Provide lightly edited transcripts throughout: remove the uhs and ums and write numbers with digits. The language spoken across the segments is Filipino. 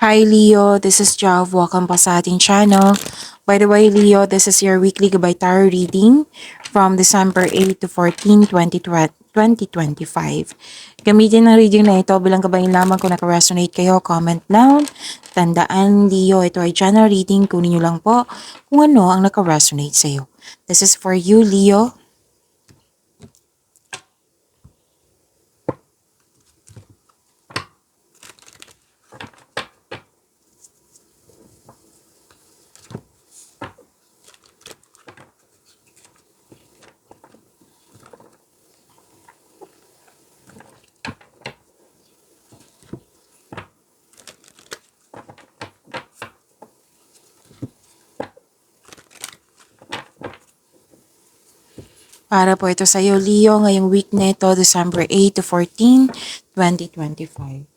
Hi Leo, this is Jav. Welcome pa sa ating channel. By the way, Leo, this is your weekly Gabay Tarot reading from December 8 to 14, 2025. Gamitin ang reading na ito bilang gabay lamang kung naka-resonate kayo, comment down. Tandaan, Leo, ito ay channel reading. Kunin nyo lang po kung ano ang naka-resonate sa iyo. This is for you, Leo. Para po ito sa iyo, Leo, ngayong week na ito, December 8 to 14, 2025.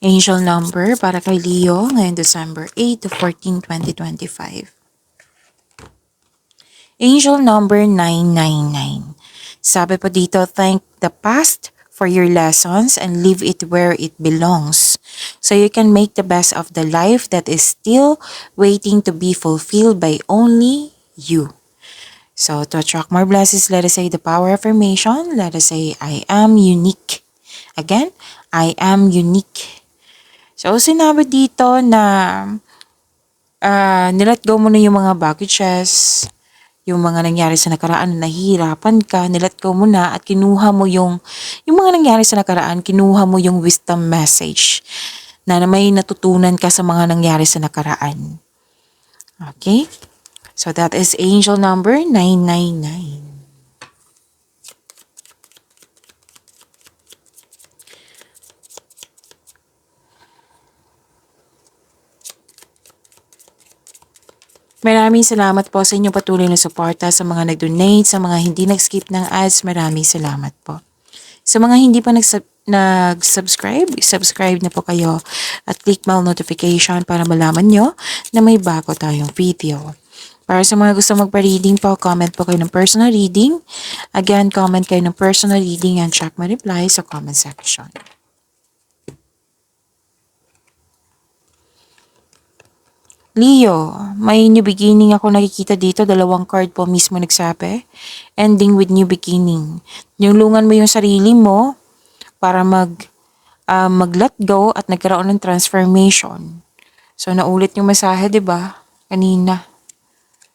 Angel number para kay Leo ngayong December 8 to 14, 2025. Angel number 999. Sabi po dito, thank the past for your lessons and leave it where it belongs. So you can make the best of the life that is still waiting to be fulfilled by only you. So to attract more blessings, let us say the power affirmation. Let us say, I am unique. Again, I am unique. So sinabi dito na nilet go mo na yung mga baggages, yung mga nangyari sa nakaraan na nahihirapan ka, nilet go mo na at kinuha mo yung mga nangyari sa nakaraan, kinuha mo yung wisdom message na may natutunan ka sa mga nangyari sa nakaraan. Okay? So that is angel number 999. Maraming salamat po sa inyong patuloy na suporta, sa mga nag-donate, sa mga hindi nag-skip ng ads, maraming salamat po. Sa mga hindi pa nag-subscribe, subscribe na po kayo at click bell notification para malaman nyo na may bago tayong video. Para sa mga gusto magpa-reading po, comment po kayo ng personal reading. Again, comment kayo ng personal reading and check my reply sa comment section. Leo, may new beginning ako nakikita dito. Dalawang card po mismo nagsabi. Ending with new beginning. Nulungan mo yung sarili mo para mag-let go at nagkaroon ng transformation. So, naulit yung mensahe, di ba? Kanina.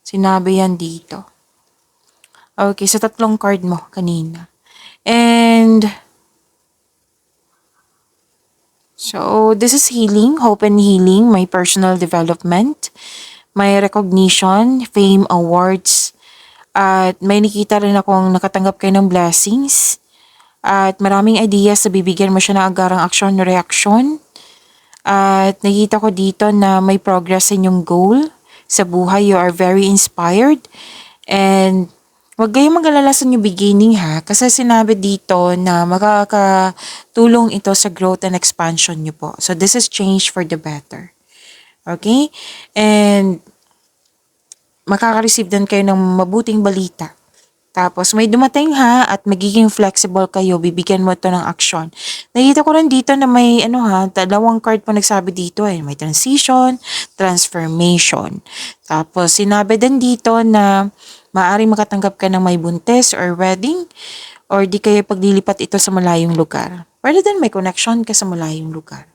Sinabi yan dito. Okay, sa tatlong card mo kanina. And so, this is healing, hope and healing, my personal development, my recognition, fame, awards, at may nakita rin akong nakatanggap kayo ng blessings, at maraming ideas na bibigyan mo siya ng agarang aksyon o reaksyon, at nakita ko dito na may progress sa inyong goal sa buhay, you are very inspired, and huwag kayong mag-alala sa new beginning ha, kasi sinabi dito na makakatulong ito sa growth and expansion nyo po. So this is change for the better. Okay? And makaka-receive din kayo ng mabuting balita. Tapos may dumating ha at magiging flexible kayo, bibigyan mo ito ng aksyon. Nakita ko rin dito na may dalawang card po nagsabi dito may transition, transformation. Tapos sinabi din dito na maaaring makatanggap ka ng may buntis or wedding or di kayo paglilipat ito sa malayong lugar. Pwede din may connection ka sa malayong lugar.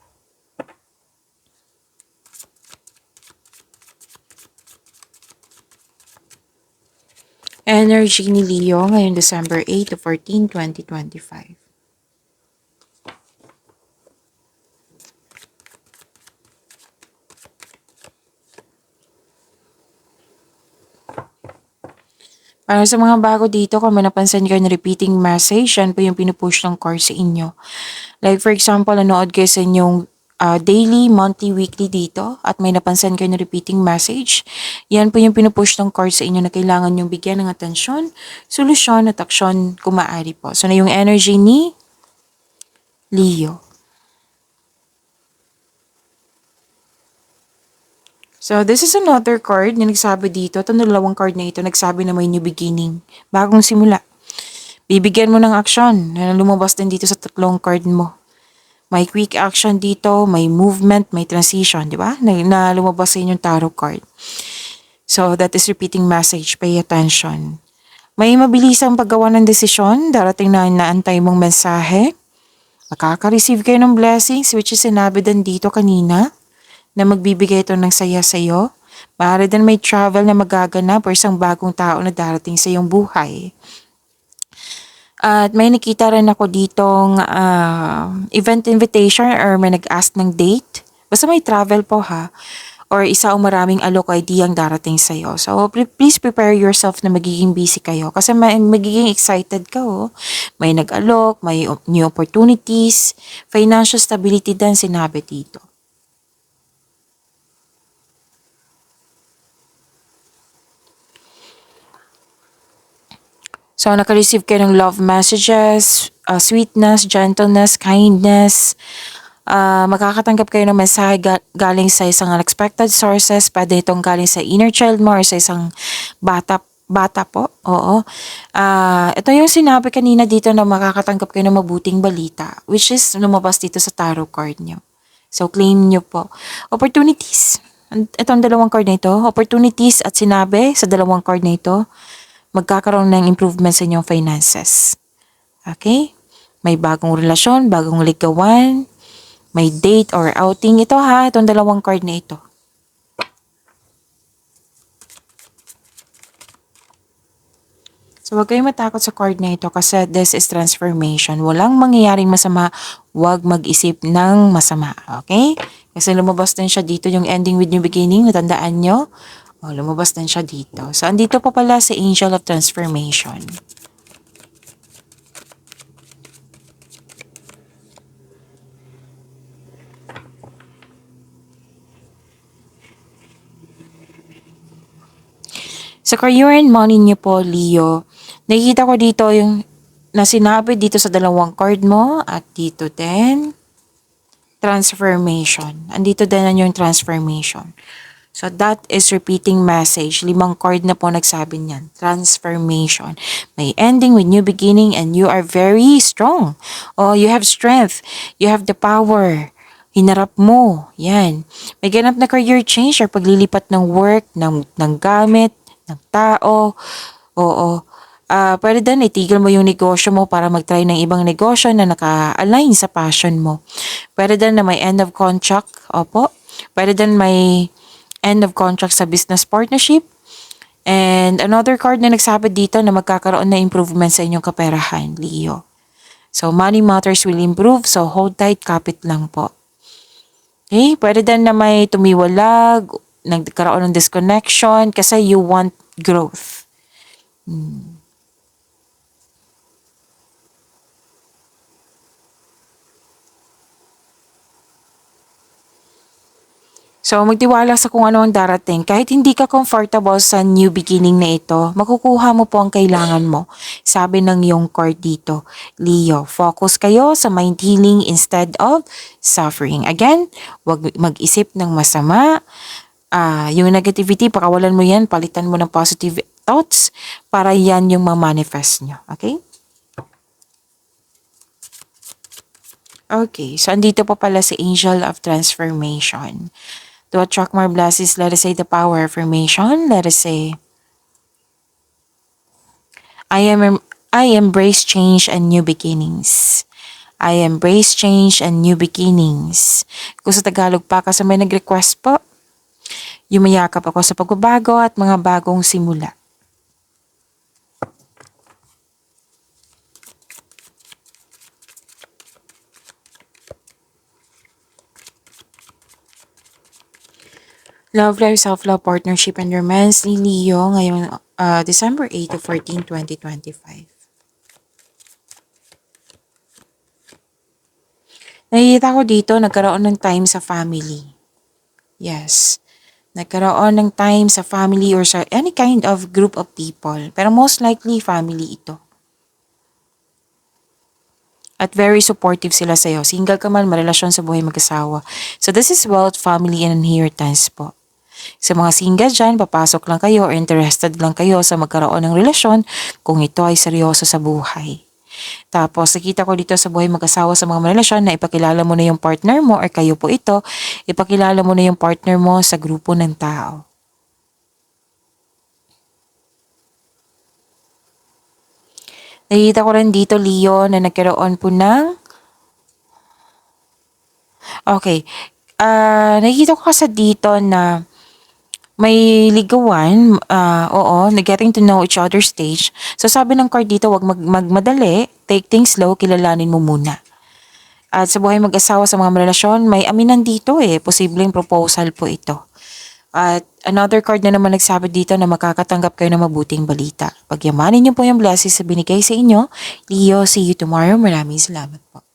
Energy ni Leo ngayong December 8 to 14, 2025. Para sa mga bago dito, kung may napansin kayo na repeating message, yan po yung pinupush ng course sa inyo. Like for example, nanood kayo sa inyong daily, monthly, weekly dito at may napansin kayo na repeating message. Yan po yung pinupush ng course sa inyo na kailangan yung bigyan ng atensyon, solusyon at aksyon kung maaari po. So na yung energy ni Leo. So, this is another card na nagsabi dito. Itong dalawang card na ito, nagsabi na may new beginning. Bagong simula. Bibigyan mo ng aksyon na lumabas din dito sa tatlong card mo. May quick action dito, may movement, may transition, di ba? Na lumabas sa inyong tarot card. So, that is repeating message. Pay attention. May mabilisang paggawa ng desisyon, darating na inaantay mong mensahe. Makaka-receive kayo ng blessings, which is sinabi din dito kanina, na magbibigay ito ng saya sa'yo. Maaari din may travel na magaganap or isang bagong tao na darating sa iyong buhay. At may nakita rin ako ditong event invitation or may nag-ask ng date. Basta may travel po ha. Or isa o maraming alok ID ang darating sa'yo. So, please prepare yourself na magiging busy kayo. Kasi magiging excited ka oh. May nag-alok, may new opportunities, financial stability din sinabi dito. So, naka-receive kayo ng love messages, sweetness, gentleness, kindness. Makakatanggap kayo ng mensahe galing sa isang unexpected sources. Pwede itong galing sa inner child mo or sa isang bata po. Oo. Ito yung sinabi kanina dito na makakatanggap kayo ng mabuting balita, which is lumabas dito sa tarot card nyo. So, claim nyo po. Opportunities. Itong dalawang card na ito, opportunities at sinabi sa dalawang card na ito, magkakaroon ng improvement sa inyong finances. Okay? May bagong relasyon, bagong ligawan, may date or outing. Ito ha, itong dalawang card na ito. So, huwag kayong matakot sa card na ito kasi this is transformation. Walang mangyayaring masama, huwag mag-isip ng masama. Okay? Kasi lumabas din siya dito yung ending with new beginning, natandaan nyo? Lumabas din siya dito. So, andito pa pala si Angel of Transformation. Sa career and money niyo po, Leo, nakikita ko dito yung na sinabi dito sa dalawang card mo at dito din, transformation. Andito din yung transformation. So, that is repeating message. 5 card na po nagsabi niyan. Transformation. May ending with new beginning and you are very strong. Oh, you have strength. You have the power. Hinarap mo. Yan. May ganap na career change or paglilipat ng work, ng gamit, ng tao. Oo. Pwede din itigil mo yung negosyo mo para mag-try ng ibang negosyo na naka-align sa passion mo. Pwede din na may end of contract. Opo. Pwede din may end of contract sa business partnership. And another card na nagsabi dito na magkakaroon na improvement sa inyong kaperahan, Leo. So, money matters will improve. So, hold tight, kapit lang po. Okay? Pwede din na may tumiwalag, nagkaroon ng disconnection kasi you want growth. So, magtiwala sa kung ano ang darating. Kahit hindi ka comfortable sa new beginning na ito, makukuha mo po ang kailangan mo. Sabi ng iyong card dito, Leo, focus kayo sa mind healing instead of suffering. Again, huwag mag-isip ng masama. Yung negativity, pakawalan mo yan, palitan mo ng positive thoughts para yan yung ma-manifest nyo. Okay? Okay, so andito pa pala si Angel of Transformation. To attract more blessings, let us say the power affirmation. Let us say, I embrace change and new beginnings. I embrace change and new beginnings. Kung sa Tagalog pa, kasi may nag-request po, yumayakap ako sa pagbabago at mga bagong simula. Love life, self-love, partnership, and romance ni Leo ngayong December 8 to 14, 2025. Nakikita ko dito, nagkaroon ng time sa family. Yes. Nagkaroon ng time sa family or sa any kind of group of people. Pero most likely, family ito. At very supportive sila sa'yo. Single ka man, marelasyon sa buhay mag-asawa. So this is wealth, family, and inheritance po. Sa mga single dyan, papasok lang kayo or interested lang kayo sa magkaroon ng relasyon kung ito ay seryoso sa buhay. Tapos, nakita ko dito sa buhay mag-asawa sa mga relasyon na ipakilala mo na yung partner mo or kayo po ito, ipakilala mo na yung partner mo sa grupo ng tao. Nakita ko rin dito, Leo, na nagkaroon po ng okay. Nakikita ko kasi dito na may ligawan, oo, getting to know each other stage. So sabi ng card dito, wag magmadali, take things slow, kilalanin mo muna. At sa buhay mag-asawa sa mga relasyon, may aminan dito posibleng proposal po ito. At another card na naman nagsabi dito na makakatanggap kayo ng mabuting balita. Pagyamanin niyo po yung blessings na binigay sa inyo. Leo, see you tomorrow. Maraming salamat po.